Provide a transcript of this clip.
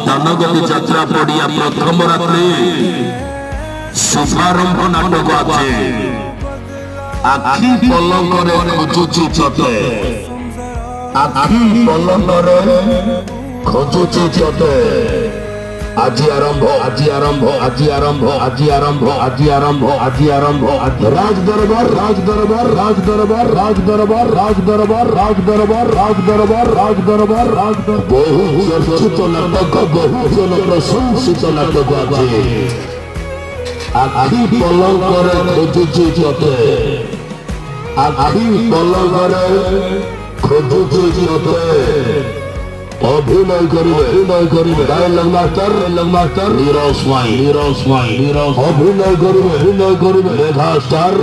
जनगति यात्रा पड़िया प्रथम रात्रि शुभारंभ नाटक आज आखि पलंग खोजुची चटे आखि पलंग खोजुची चटे আজি আরম্ভ আজি আরম্ভ আজি আরম্ভ আজি আরম্ভ আজি আরম্ভ আজি আরম্ভ রাজ দরবার রাজ দরবার রাজ দরবার রাজ দরবার রাজ দরবার রাজ দরবার রাজ দরবার রাজ দরবার রাজ বহু চর্চিত নাটক বহু জন প্রশংসিত নাটক আছে আখি পলঙ্করে খোঁজুছি চটে আখি পলঙ্করে খোঁজুছি চটে अभिनय करिबे डायलॉग मास्टर नीरज स्वाई अभिनय करिबे मेघा स्टार